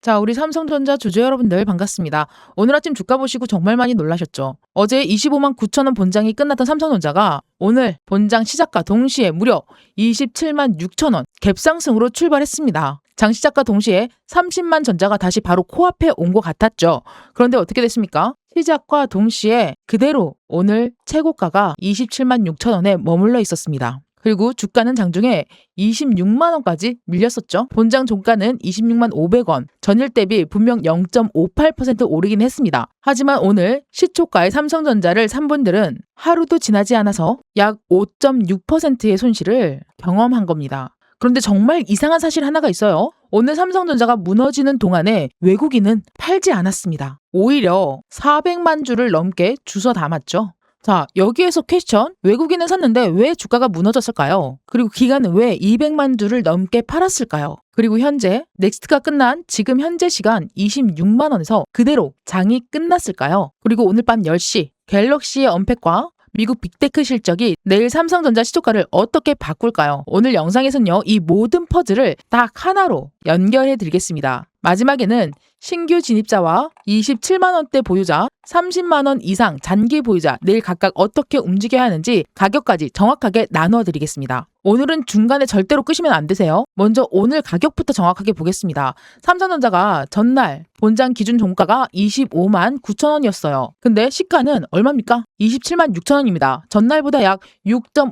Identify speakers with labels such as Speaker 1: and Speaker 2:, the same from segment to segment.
Speaker 1: 자, 우리 삼성전자 주주 여러분들 반갑습니다. 오늘 아침 주가 보시고 정말 많이 놀라셨죠? 어제 25만 9천 원 본장이 끝났던 삼성전자가 오늘 본장 시작과 동시에 무려 27만 6천 원 갭상승으로 출발했습니다. 장 시작과 동시에 30만 전자가 다시 바로 코앞에 온 것 같았죠. 그런데 어떻게 됐습니까? 시작과 동시에 그대로 오늘 최고가가 27만 6천 원에 머물러 있었습니다. 그리고 주가는 장중에 26만 원까지 밀렸었죠. 본장 종가는 26만 500원, 전일 대비 분명 0.58% 오르긴 했습니다. 하지만 오늘 시초가의 삼성전자를 산 분들은 하루도 지나지 않아서 약 5.6%의 손실을 경험한 겁니다. 그런데 정말 이상한 사실 하나가 있어요. 오늘 삼성전자가 무너지는 동안에 외국인은 팔지 않았습니다. 오히려 400만 주를 넘게 주워 담았죠. 자, 여기에서 퀘스천, 외국인은 샀는데 왜 주가가 무너졌을까요? 그리고 기간은 왜 200만 주를 넘게 팔았을까요? 그리고 현재 넥스트가 끝난 지금 현재 시간 26만 원에서 그대로 장이 끝났을까요? 그리고 오늘 밤 10시 갤럭시의 언팩과 미국 빅테크 실적이 내일 삼성전자 시초가를 어떻게 바꿀까요? 오늘 영상에서는요, 이 모든 퍼즐을 딱 하나로 연결해 드리겠습니다. 마지막에는 신규 진입자와 27만 원대 보유자, 30만 원 이상 잔기 보유자 내일 각각 어떻게 움직여야 하는지 가격까지 정확하게 나누어 드리겠습니다. 오늘은 중간에 절대로 끄시면 안 되세요. 먼저 오늘 가격부터 정확하게 보겠습니다. 삼성전자가 전날 본장 기준 종가가 25만 9천 원이었어요. 근데 시가는 얼마입니까? 27만 6천 원입니다. 전날보다 약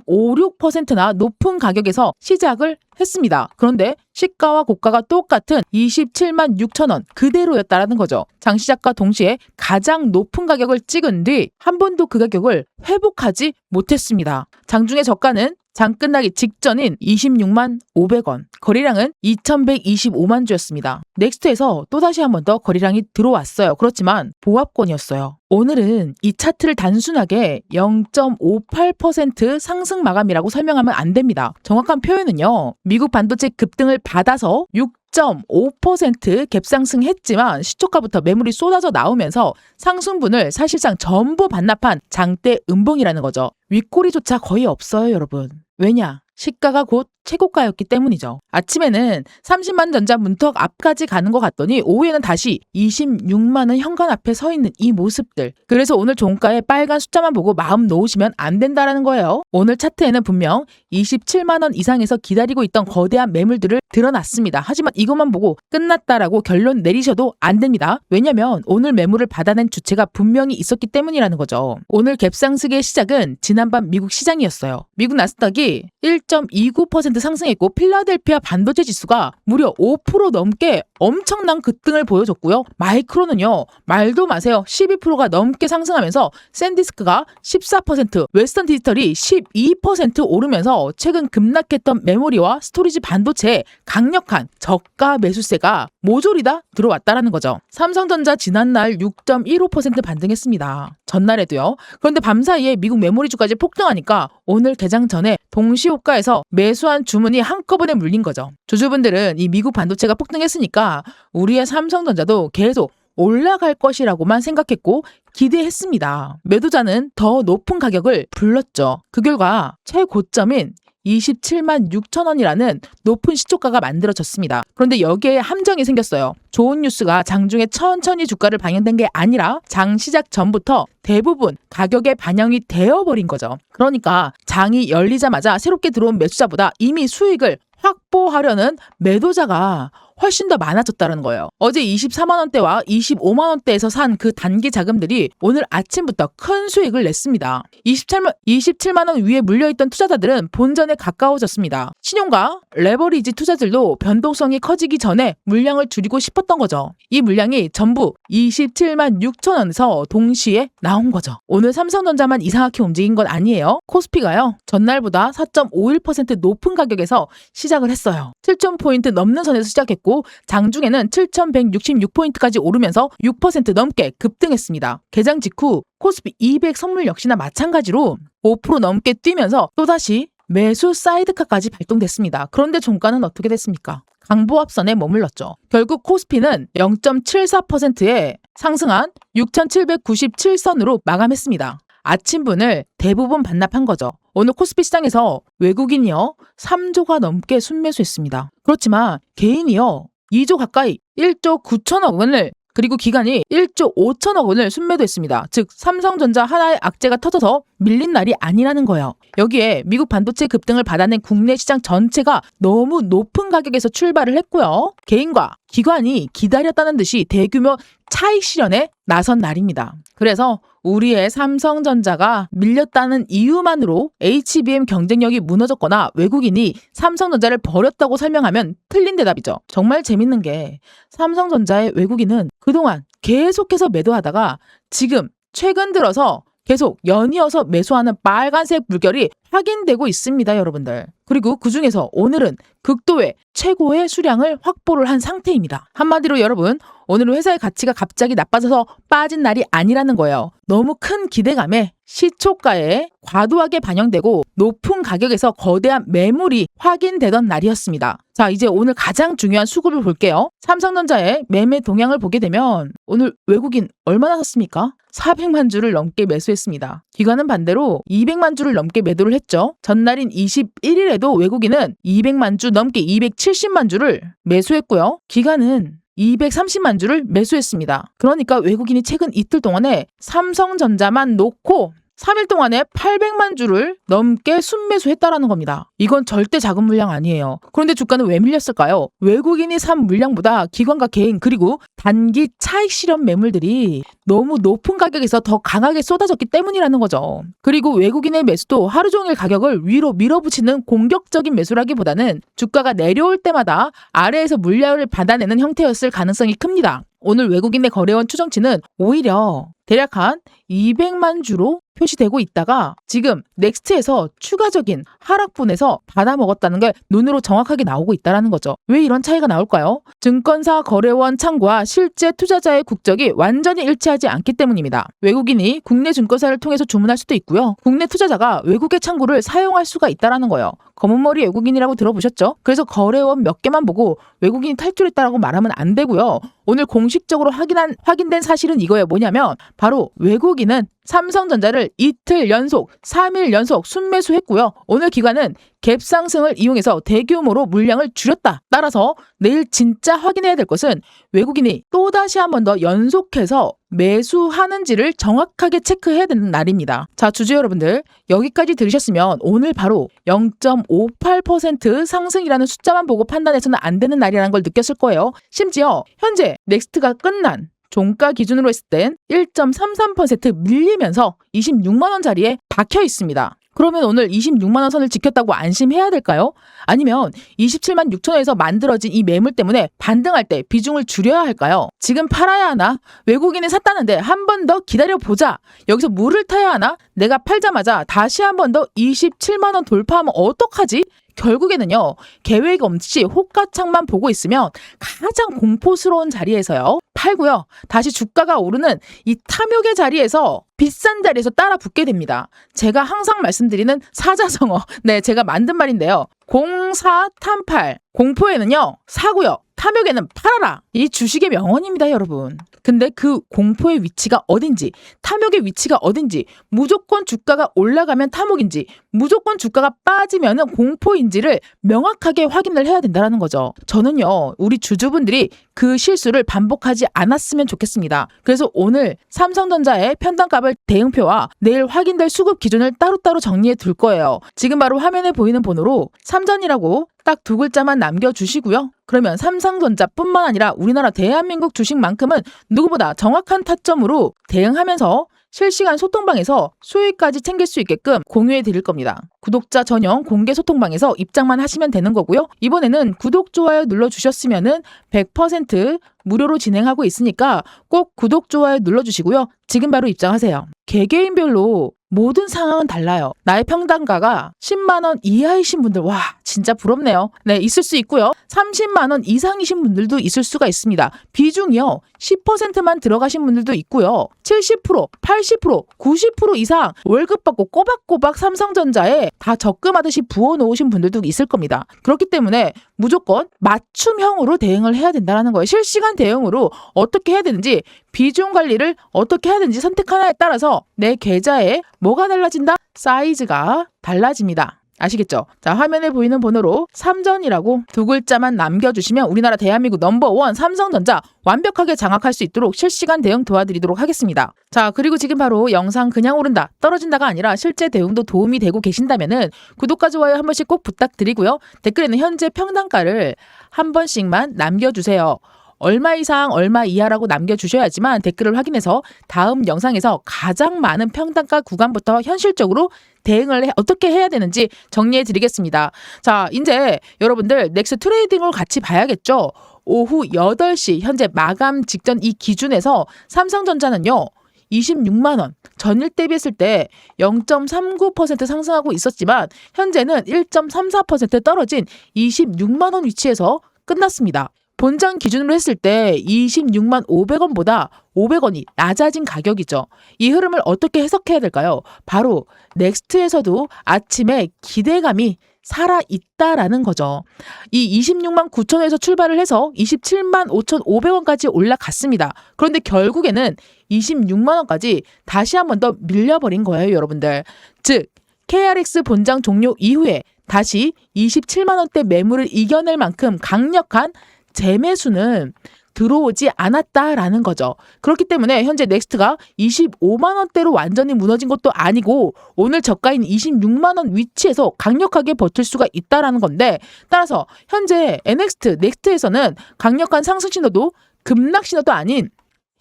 Speaker 1: 6.56%나 높은 가격에서 시작을 했습니다. 그런데 시가와 고가가 똑같은 27만 6천 원 그대로였다라는 거죠. 장시작과 동시에 가장 높은 가격을 찍은 뒤 한 번도 그 가격을 회복하지 못했습니다. 장중의 저가는 장 끝나기 직전인 26만 500원, 거래량은 2125만 주였습니다. 넥스트에서 또다시 한 번 더 거래량이 들어왔어요. 그렇지만 보합권이었어요. 오늘은 이 차트를 단순하게 0.58% 상승 마감이라고 설명하면 안 됩니다. 정확한 표현은요, 미국 반도체 급등을 받아서 6.5% 갭상승했지만 시초가부터 매물이 쏟아져 나오면서 상승분을 사실상 전부 반납한 장대 음봉이라는 거죠. 윗꼬리조차 거의 없어요, 여러분. 왜냐? 시가가 곧 최고가였기 때문이죠. 아침에는 30만 전자 문턱 앞까지 가는 것 같더니 오후에는 다시 26만 원 현관 앞에 서 있는 이 모습들. 그래서 오늘 종가의 빨간 숫자만 보고 마음 놓으시면 안 된다라는 거예요. 오늘 차트에는 분명 27만 원 이상에서 기다리고 있던 거대한 매물들을 드러났습니다. 하지만 이것만 보고 끝났다라고 결론 내리셔도 안 됩니다. 왜냐면 오늘 매물을 받아낸 주체가 분명히 있었기 때문이라는 거죠. 오늘 갭상승의 시작은 지난밤 미국 시장이었어요. 미국 나스닥이 1.29% 상승했고 필라델피아 반도체 지수가 무려 5% 넘게 엄청난 급등을 보여줬고요. 마이크론은요, 말도 마세요. 12%가 넘게 상승하면서 샌디스크가 14%, 웨스턴 디지털이 12% 오르면서 최근 급락했던 메모리와 스토리지 반도체에 강력한 저가 매수세가 모조리 다 들어왔다라는 거죠. 삼성전자 지난날 6.15% 반등했습니다. 전날에도요. 그런데 밤사이에 미국 메모리주까지 폭등하니까 오늘 개장 전에 동시호가에서 매수한 주문이 한꺼번에 물린 거죠. 주주분들은 이 미국 반도체가 폭등했으니까 우리의 삼성전자도 계속 올라갈 것이라고만 생각했고 기대했습니다. 매도자는 더 높은 가격을 불렀죠. 그 결과 최고점인 27만 6천 원이라는 높은 시초가가 만들어졌습니다. 그런데 여기에 함정이 생겼어요. 좋은 뉴스가 장중에 천천히 주가를 방영된 게 아니라 장 시작 전부터 대부분 가격에 반영이 되어버린 거죠. 그러니까 장이 열리자마자 새롭게 들어온 매수자보다 이미 수익을 확보하려는 매도자가 훨씬 더 많아졌다는 거예요. 어제 24만 원대와 25만 원대에서 산 그 단기 자금들이 오늘 아침부터 큰 수익을 냈습니다. 27만 원 위에 물려있던 투자자들은 본전에 가까워졌습니다. 신용과 레버리지 투자들도 변동성이 커지기 전에 물량을 줄이고 싶었던 거죠. 이 물량이 전부 27만 6천 원에서 동시에 나온 거죠. 오늘 삼성전자만 이상하게 움직인 건 아니에요. 코스피가요, 전날보다 4.51% 높은 가격에서 시작을 했어요. 7,000포인트 넘는 선에서 시작했고 장중에는 7,166포인트까지 오르면서 6% 넘게 급등했습니다. 개장 직후 코스피 200 선물 역시나 마찬가지로 5% 넘게 뛰면서 또다시 매수 사이드카까지 발동됐습니다. 그런데 종가는 어떻게 됐습니까? 강보합선에 머물렀죠. 결국 코스피는 0.74%에 상승한 6,797선으로 마감했습니다. 아침분을 대부분 반납한 거죠. 오늘 코스피 시장에서 외국인이요 3조가 넘게 순매수했습니다. 그렇지만 개인이요 2조 가까이 1조 9천억 원을 그리고 기관이 1조 5천억 원을 순매도했습니다. 즉 삼성전자 하나의 악재가 터져서 밀린 날이 아니라는 거예요. 여기에 미국 반도체 급등을 받아낸 국내 시장 전체가 너무 높은 가격에서 출발을 했고요. 개인과 기관이 기다렸다는 듯이 대규모 차익 실현에 나선 날입니다. 그래서 우리의 삼성전자가 밀렸다는 이유만으로 HBM 경쟁력이 무너졌거나 외국인이 삼성전자를 버렸다고 설명하면 틀린 대답이죠. 정말 재밌는 게 삼성전자의 외국인은 그동안 계속해서 매도하다가 지금 최근 들어서 계속 연이어서 매수하는 빨간색 물결이 확인되고 있습니다, 여러분들. 그리고 그중에서 오늘은 극도의 최고의 수량을 확보를 한 상태입니다. 한마디로 여러분, 오늘은 회사의 가치가 갑자기 나빠져서 빠진 날이 아니라는 거예요. 너무 큰 기대감에 시초가에 과도하게 반영되고 높은 가격에서 거대한 매물이 확인되던 날이었습니다. 자, 이제 오늘 가장 중요한 수급을 볼게요. 삼성전자의 매매 동향을 보게 되면 오늘 외국인 얼마나 샀습니까? 400만 주를 넘게 매수했습니다. 기관은 반대로 200만 주를 넘게 매도를 했죠. 전날인 21일에도 외국인은 200만 주 넘게 270만 주를 매수했고요. 기관은 230만 주를 매수했습니다. 그러니까 외국인이 최근 이틀 동안에 삼성전자만 놓고 3일 동안에 800만 주를 넘게 순매수했다라는 겁니다. 이건 절대 작은 물량 아니에요. 그런데 주가는 왜 밀렸을까요? 외국인이 산 물량보다 기관과 개인 그리고 단기 차익 실현 매물들이 너무 높은 가격에서 더 강하게 쏟아졌기 때문이라는 거죠. 그리고 외국인의 매수도 하루 종일 가격을 위로 밀어붙이는 공격적인 매수라기보다는 주가가 내려올 때마다 아래에서 물량을 받아내는 형태였을 가능성이 큽니다. 오늘 외국인의 거래원 추정치는 오히려 대략 한 200만 주로 표시되고 있다가 지금 넥스트에서 추가적인 하락분에서 받아먹었다는 게 눈으로 정확하게 나오고 있다는 거죠. 왜 이런 차이가 나올까요? 증권사 거래원 창구와 실제 투자자의 국적이 완전히 일치하지 않기 때문입니다. 외국인이 국내 증권사를 통해서 주문할 수도 있고요. 국내 투자자가 외국의 창구를 사용할 수가 있다는 거예요. 검은머리 외국인이라고 들어보셨죠? 그래서 거래원 몇 개만 보고 외국인이 탈출했다라고 말하면 안 되고요. 오늘 공식적으로 확인된 사실은 이거예요. 뭐냐면 바로 외국인은 삼성전자를 이틀 연속, 3일 연속 순매수했고요. 오늘 기관은 갭 상승을 이용해서 대규모로 물량을 줄였다. 따라서 내일 진짜 확인해야 될 것은 외국인이 또다시 한 번 더 연속해서 매수하는지를 정확하게 체크해야 되는 날입니다. 자, 주주 여러분들 여기까지 들으셨으면 오늘 바로 0.58% 상승이라는 숫자만 보고 판단해서는 안 되는 날이라는 걸 느꼈을 거예요. 심지어 현재 넥스트가 끝난 종가 기준으로 했을 땐 1.33% 밀리면서 26만 원짜리에 박혀 있습니다. 그러면 오늘 26만 원 선을 지켰다고 안심해야 될까요? 아니면 27만 6천 원에서 만들어진 이 매물 때문에 반등할 때 비중을 줄여야 할까요? 지금 팔아야 하나? 외국인이 샀다는데 한 번 더 기다려보자. 여기서 물을 타야 하나? 내가 팔자마자 다시 한 번 더 27만 원 돌파하면 어떡하지? 결국에는요, 계획 없이 호가창만 보고 있으면 가장 공포스러운 자리에서요, 팔고요. 다시 주가가 오르는 이 탐욕의 자리에서 비싼 자리에서 따라 붙게 됩니다. 제가 항상 말씀드리는 사자성어, 네, 제가 만든 말인데요. 공사탐팔, 공포에는요, 사고요. 탐욕에는 팔아라. 이 주식의 명언입니다, 여러분. 근데 그 공포의 위치가 어딘지, 탐욕의 위치가 어딘지, 무조건 주가가 올라가면 탐욕인지, 무조건 주가가 빠지면 공포인지를 명확하게 확인을 해야 된다는 거죠. 저는요, 우리 주주분들이 그 실수를 반복하지 않았으면 좋겠습니다. 그래서 오늘 삼성전자의 편당값을 대응표와 내일 확인될 수급 기준을 따로따로 정리해 둘 거예요. 지금 바로 화면에 보이는 번호로 삼전이라고 딱 두 글자만 남겨주시고요. 그러면 삼성전자뿐만 아니라 우리나라 대한민국 주식만큼은 누구보다 정확한 타점으로 대응하면서 실시간 소통방에서 수익까지 챙길 수 있게끔 공유해 드릴 겁니다. 구독자 전용 공개 소통방에서 입장만 하시면 되는 거고요. 이번에는 구독, 좋아요 눌러주셨으면 100% 무료로 진행하고 있으니까 꼭 구독, 좋아요 눌러주시고요. 지금 바로 입장하세요. 개개인별로 모든 상황은 달라요. 나의 평단가가 10만 원 이하이신 분들, 와, 진짜 부럽네요. 네, 있을 수 있고요. 30만 원 이상이신 분들도 있을 수가 있습니다. 비중이요, 10%만 들어가신 분들도 있고요. 70%, 80%, 90% 이상 월급 받고 꼬박꼬박 삼성전자에 다 적금하듯이 부어놓으신 분들도 있을 겁니다. 그렇기 때문에 무조건 맞춤형으로 대응을 해야 된다는 거예요. 실시간 대응으로 어떻게 해야 되는지, 비중 관리를 어떻게 해야 되는지 선택 하나에 따라서 내 계좌에 뭐가 달라진다? 사이즈가 달라집니다. 아시겠죠? 자, 화면에 보이는 번호로 삼전이라고 두 글자만 남겨주시면 우리나라 대한민국 넘버원 삼성전자 완벽하게 장악할 수 있도록 실시간 대응 도와드리도록 하겠습니다. 자, 그리고 지금 바로 영상 그냥 오른다, 떨어진다가 아니라 실제 대응도 도움이 되고 계신다면은 구독과 좋아요 한 번씩 꼭 부탁드리고요. 댓글에는 현재 평단가를 한 번씩만 남겨주세요. 얼마 이상 얼마 이하라고 남겨주셔야지만 댓글을 확인해서 다음 영상에서 가장 많은 평단가 구간부터 현실적으로 대응을 어떻게 해야 되는지 정리해 드리겠습니다. 자, 이제 여러분들 넥스 트레이딩을 같이 봐야겠죠. 오후 8시 현재 마감 직전 이 기준에서 삼성전자는요. 26만 원, 전일 대비했을 때 0.39% 상승하고 있었지만 현재는 1.34% 떨어진 26만 원 위치에서 끝났습니다. 본장 기준으로 했을 때 26만 500원보다 500원이 낮아진 가격이죠. 이 흐름을 어떻게 해석해야 될까요? 바로 넥스트에서도 아침에 기대감이 살아있다라는 거죠. 이 26만 9천원에서 출발을 해서 27만 5,500원까지 올라갔습니다. 그런데 결국에는 26만 원까지 다시 한 번 더 밀려버린 거예요, 여러분들. 즉, KRX 본장 종료 이후에 다시 27만 원대 매물을 이겨낼 만큼 강력한 재매수는 들어오지 않았다라는 거죠. 그렇기 때문에 현재 넥스트가 25만 원대로 완전히 무너진 것도 아니고 오늘 저가인 26만 원 위치에서 강력하게 버틸 수가 있다라는 건데, 따라서 현재 넥스트에서는 강력한 상승 신호도 급락 신호도 아닌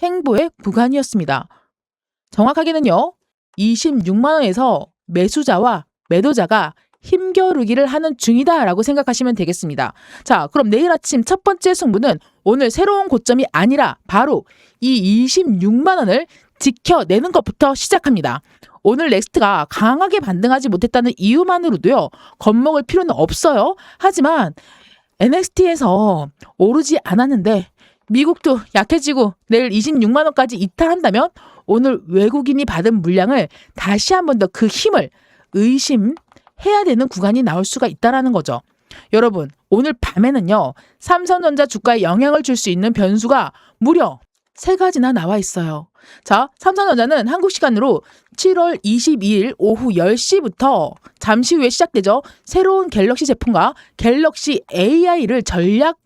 Speaker 1: 행보의 구간이었습니다. 정확하게는요. 26만 원에서 매수자와 매도자가 힘겨루기를 하는 중이다라고 생각하시면 되겠습니다. 자, 그럼 내일 아침 첫 번째 승부는 오늘 새로운 고점이 아니라 바로 이 26만 원을 지켜내는 것부터 시작합니다. 오늘 넥스트가 강하게 반등하지 못했다는 이유만으로도요. 겁먹을 필요는 없어요. 하지만 NXT에서 오르지 않았는데 미국도 약해지고 내일 26만 원까지 이탈한다면 오늘 외국인이 받은 물량을 다시 한 번 더 그 힘을 의심해야 되는 구간이 나올 수가 있다는 거죠. 여러분, 오늘 밤에는요. 삼성전자 주가에 영향을 줄 수 있는 변수가 무려 3가지나 나와 있어요. 자, 삼성전자는 한국 시간으로 7월 22일 오후 10시부터 잠시 후에 시작되죠. 새로운 갤럭시 제품과 갤럭시 AI를 전략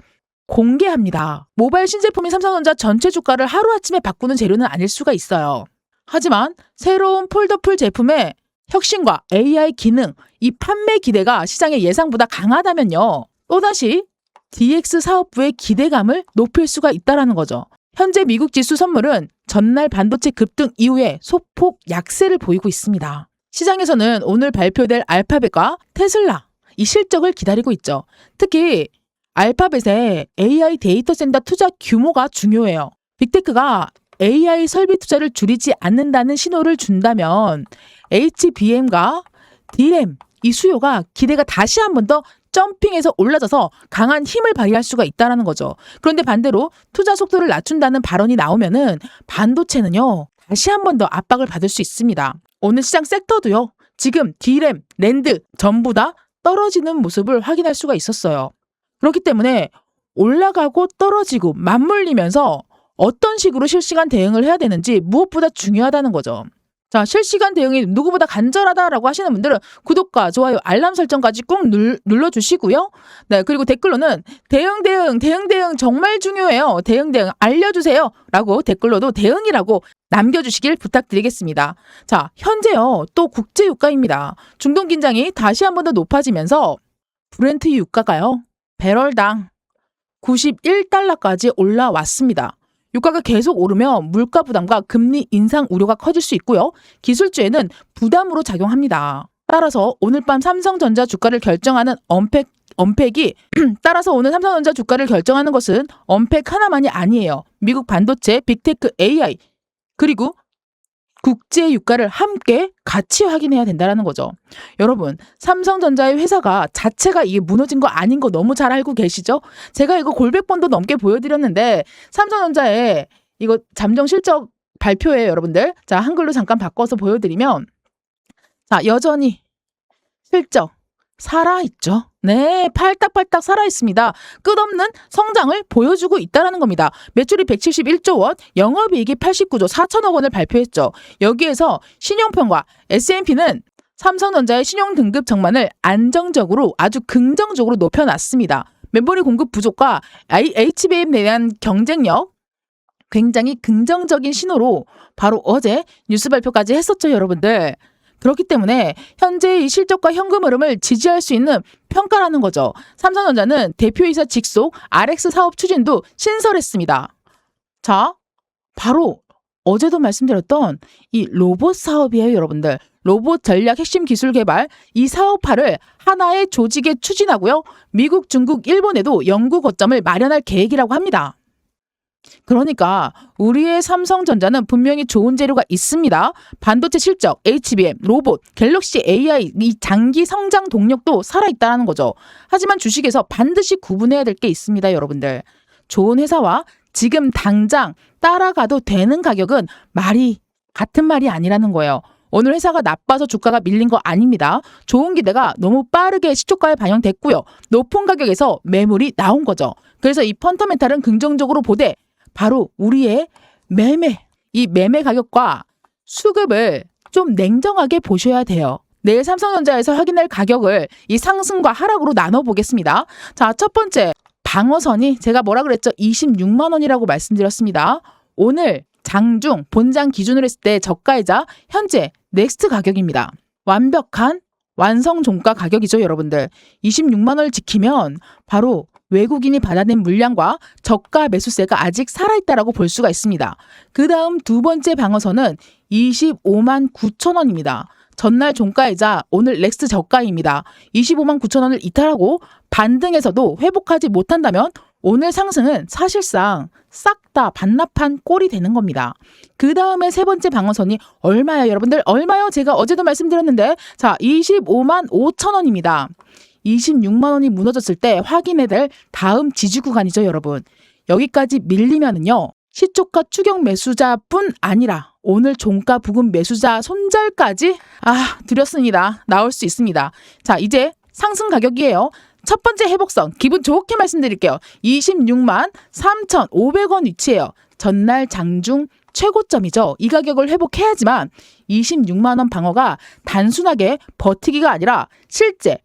Speaker 1: 공개합니다. 모바일 신제품인 삼성전자 전체 주가를 하루아침에 바꾸는 재료는 아닐 수가 있어요. 하지만 새로운 폴더풀 제품의 혁신과 AI 기능, 이 판매 기대가 시장의 예상보다 강하다면요. 또다시 DX 사업부의 기대감을 높일 수가 있다는 거죠. 현재 미국 지수 선물은 전날 반도체 급등 이후에 소폭 약세를 보이고 있습니다. 시장에서는 오늘 발표될 알파벳과 테슬라, 이 실적을 기다리고 있죠. 특히 알파벳의 AI 데이터 센터 투자 규모가 중요해요. 빅테크가 AI 설비 투자를 줄이지 않는다는 신호를 준다면 HBM과 DRAM 이 수요가 기대가 다시 한 번 더 점핑해서 올라져서 강한 힘을 발휘할 수가 있다는 거죠. 그런데 반대로 투자 속도를 낮춘다는 발언이 나오면은 반도체는요 다시 한 번 더 압박을 받을 수 있습니다. 오늘 시장 섹터도요 지금 DRAM, 랜드 전부 다 떨어지는 모습을 확인할 수가 있었어요. 그렇기 때문에 올라가고 떨어지고 맞물리면서 어떤 식으로 실시간 대응을 해야 되는지 무엇보다 중요하다는 거죠. 자, 실시간 대응이 누구보다 간절하다라고 하시는 분들은 구독과 좋아요, 알람 설정까지 꾹 눌러주시고요. 네, 그리고 댓글로는 대응 정말 중요해요. 대응 알려주세요. 라고 댓글로도 대응이라고 남겨주시길 부탁드리겠습니다. 자, 현재요. 또 국제유가입니다. 중동 긴장이 다시 한 번 더 높아지면서 브렌트 유가가요. 배럴당 91달러까지 올라왔습니다. 유가가 계속 오르면 물가 부담과 금리 인상 우려가 커질 수 있고요. 기술주에는 부담으로 작용합니다. 따라서 오늘 밤 삼성전자 주가를 결정하는 언팩이 따라서 오늘 삼성전자 주가를 결정하는 것은 언팩 하나만이 아니에요. 미국 반도체, 빅테크, AI 그리고 국제 유가를 함께 같이 확인해야 된다는 거죠. 여러분, 삼성전자의 회사가 자체가 이게 무너진 거 아닌 거 너무 잘 알고 계시죠? 제가 이거 골백번도 넘게 보여드렸는데 삼성전자의 이거 잠정 실적 발표예요, 여러분들. 자, 한글로 잠깐 바꿔서 보여드리면 자, 여전히 실적 살아있죠. 네, 팔딱팔딱 살아있습니다. 끝없는 성장을 보여주고 있다는 겁니다. 매출이 171조 원, 영업이익이 89조 4천억 원을 발표했죠. 여기에서 신용평가 S&P는 삼성전자의 신용 등급 전망을 안정적으로 아주 긍정적으로 높여놨습니다. 메모리 공급 부족과 HBM에 대한 경쟁력 굉장히 긍정적인 신호로 바로 어제 뉴스 발표까지 했었죠, 여러분들. 그렇기 때문에 현재 이 실적과 현금 흐름을 지지할 수 있는 평가라는 거죠. 삼성전자는 대표이사 직속 RX 사업 추진도 신설했습니다. 자, 바로 어제도 말씀드렸던 이 로봇 사업이에요, 여러분들. 로봇 전략 핵심 기술 개발 이 사업화를 하나의 조직에 추진하고요. 미국, 중국, 일본에도 연구 거점을 마련할 계획이라고 합니다. 그러니까 우리의 삼성전자는 분명히 좋은 재료가 있습니다. 반도체 실적, HBM, 로봇, 갤럭시 AI 이 장기 성장 동력도 살아있다는 거죠. 하지만 주식에서 반드시 구분해야 될 게 있습니다, 여러분들. 좋은 회사와 지금 당장 따라가도 되는 가격은 같은 말이 아니라는 거예요. 오늘 회사가 나빠서 주가가 밀린 거 아닙니다. 좋은 기대가 너무 빠르게 시초가에 반영됐고요. 높은 가격에서 매물이 나온 거죠. 그래서 이 펀더멘탈은 긍정적으로 보되 바로 우리의 이 매매 가격과 수급을 좀 냉정하게 보셔야 돼요. 내일 삼성전자에서 확인할 가격을 이 상승과 하락으로 나눠보겠습니다. 자, 첫 번째 방어선이 제가 뭐라 그랬죠? 26만 원이라고 말씀드렸습니다. 오늘 장중 본장 기준으로 했을 때 저가이자 현재 넥스트 가격입니다. 완벽한 완성 종가 가격이죠, 여러분들. 26만 원을 지키면 바로 외국인이 받아낸 물량과 저가 매수세가 아직 살아있다라고 볼 수가 있습니다. 그 다음 두 번째 방어선은 25만 9천 원입니다. 전날 종가이자 오늘 넥스트 저가입니다. 25만 9천 원을 이탈하고 반등에서도 회복하지 못한다면 오늘 상승은 사실상 싹 다 반납한 꼴이 되는 겁니다. 그 다음에 세 번째 방어선이 얼마예요, 여러분들? 얼마요? 제가 어제도 말씀드렸는데 자, 25만 5천 원입니다. 26만 원이 무너졌을 때 확인해야 될 다음 지지 구간이죠, 여러분. 여기까지 밀리면은요. 시초가 추격 매수자뿐 아니라 오늘 종가 부근 매수자 손절까지 드렸습니다. 나올 수 있습니다. 자, 이제 상승 가격이에요. 첫 번째 회복선 기분 좋게 말씀드릴게요. 26만 3,500원 위치예요. 전날 장중 최고점이죠. 이 가격을 회복해야지만 26만 원 방어가 단순하게 버티기가 아니라 실제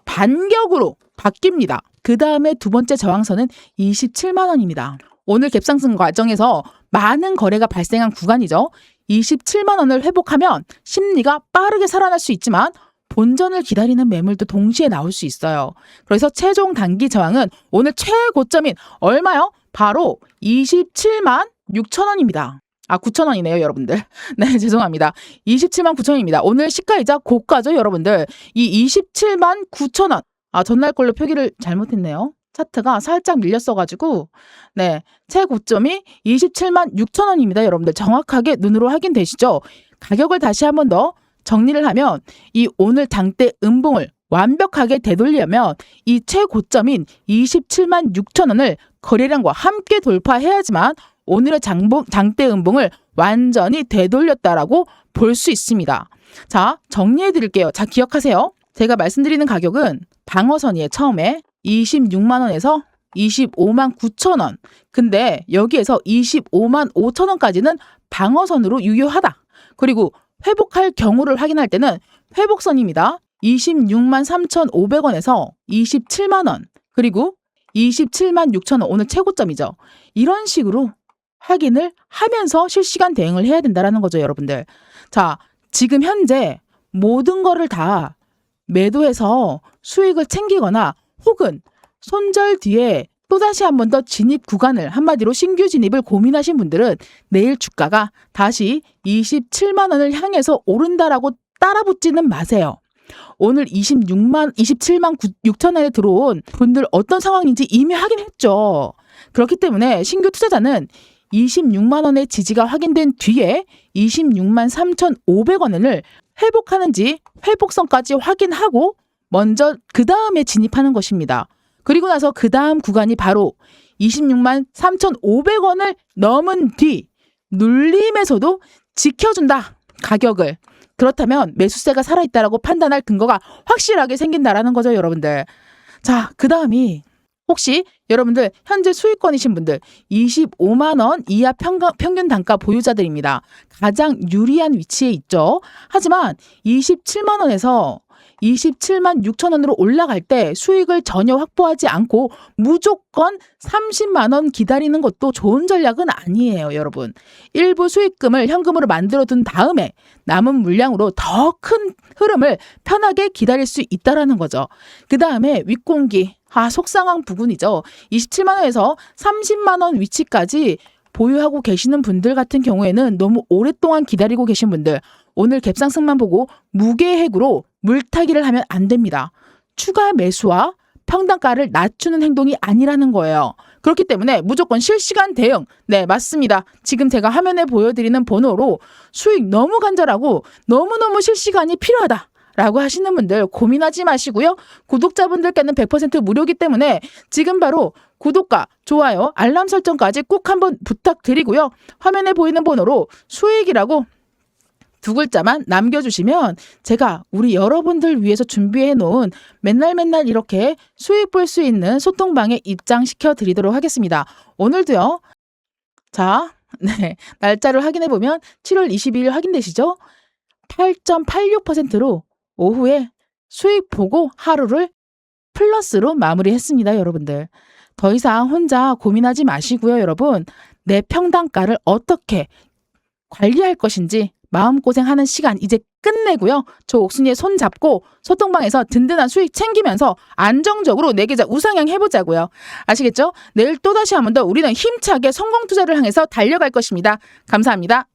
Speaker 1: 반격으로 바뀝니다. 그 다음에 두 번째 저항선은 27만 원입니다. 오늘 갭상승 과정에서 많은 거래가 발생한 구간이죠. 27만 원을 회복하면 심리가 빠르게 살아날 수 있지만 본전을 기다리는 매물도 동시에 나올 수 있어요. 그래서 최종 단기 저항은 오늘 최고점인 얼마요? 바로 27만 6천 원입니다. 9천 원이네요, 여러분들. 네, 죄송합니다. 27만 9천 원입니다. 오늘 시가이자 고가죠, 여러분들. 이 27만 9천 원. 전날 걸로 표기를 잘못했네요. 차트가 살짝 밀렸어가지고 네, 최고점이 27만 6천 원입니다, 여러분들. 정확하게 눈으로 확인되시죠? 가격을 다시 한 번 더 정리를 하면 이 오늘 당대 음봉을 완벽하게 되돌리려면 이 최고점인 27만 6천 원을 거래량과 함께 돌파해야지만 오늘의 장대 음봉을 완전히 되돌렸다라고 볼 수 있습니다. 자, 정리해 드릴게요. 자, 기억하세요. 제가 말씀드리는 가격은 방어선이에요. 처음에 26만 원에서 25만 9천 원. 근데 여기에서 25만 5천 원까지는 방어선으로 유효하다. 그리고 회복할 경우를 확인할 때는 회복선입니다. 26만 3,500원에서 27만 원. 그리고 27만 6천 원. 오늘 최고점이죠. 이런 식으로 확인을 하면서 실시간 대응을 해야 된다는 거죠, 여러분들. 자, 지금 현재 모든 거를 다 매도해서 수익을 챙기거나 혹은 손절 뒤에 또다시 한 번 더 진입 구간을 한마디로 신규 진입을 고민하신 분들은 내일 주가가 다시 27만 원을 향해서 오른다라고 따라붙지는 마세요. 오늘 27만 6천 원에 들어온 분들 어떤 상황인지 이미 확인했죠. 그렇기 때문에 신규 투자자는 26만 원의 지지가 확인된 뒤에 26만 3,500원을 회복하는지 회복선까지 확인하고 먼저 그 다음에 진입하는 것입니다. 그리고 나서 그 다음 구간이 바로 26만 3,500원을 넘은 뒤 눌림에서도 지켜준다. 가격을. 그렇다면 매수세가 살아있다라고 판단할 근거가 확실하게 생긴다라는 거죠, 여러분들. 자, 그 다음이 혹시 여러분들 현재 수익권이신 분들 25만 원 이하 평균 단가 보유자들입니다. 가장 유리한 위치에 있죠. 하지만 27만 원에서 27만 6천 원으로 올라갈 때 수익을 전혀 확보하지 않고 무조건 30만 원 기다리는 것도 좋은 전략은 아니에요, 여러분. 일부 수익금을 현금으로 만들어 둔 다음에 남은 물량으로 더 큰 흐름을 편하게 기다릴 수 있다라는 거죠. 그 다음에 윗공기, 속상한 부분이죠. 27만 원에서 30만 원 위치까지 보유하고 계시는 분들 같은 경우에는 너무 오랫동안 기다리고 계신 분들, 오늘 갭상승만 보고 무계획으로 물타기를 하면 안 됩니다. 추가 매수와 평단가를 낮추는 행동이 아니라는 거예요. 그렇기 때문에 무조건 실시간 대응. 네, 맞습니다. 지금 제가 화면에 보여드리는 번호로 수익 너무 간절하고 너무너무 실시간이 필요하다 라고 하시는 분들 고민하지 마시고요. 구독자분들께는 100% 무료이기 때문에 지금 바로 구독과 좋아요, 알람 설정까지 꼭 한번 부탁드리고요. 화면에 보이는 번호로 수익이라고 2글자만 남겨주시면 제가 우리 여러분들 위해서 준비해 놓은 맨날 이렇게 수익 볼 수 있는 소통방에 입장시켜 드리도록 하겠습니다. 오늘도요. 자, 네, 날짜를 확인해 보면 7월 22일 확인되시죠? 8.86%로 오후에 수익 보고 하루를 플러스로 마무리했습니다, 여러분들. 더 이상 혼자 고민하지 마시고요, 여러분. 내 평단가를 어떻게 관리할 것인지 마음고생하는 시간 이제 끝내고요. 저 옥순이의 손 잡고 소통방에서 든든한 수익 챙기면서 안정적으로 내 계좌 우상향 해보자고요. 아시겠죠? 내일 또다시 한 번 더 우리는 힘차게 성공 투자를 향해서 달려갈 것입니다. 감사합니다.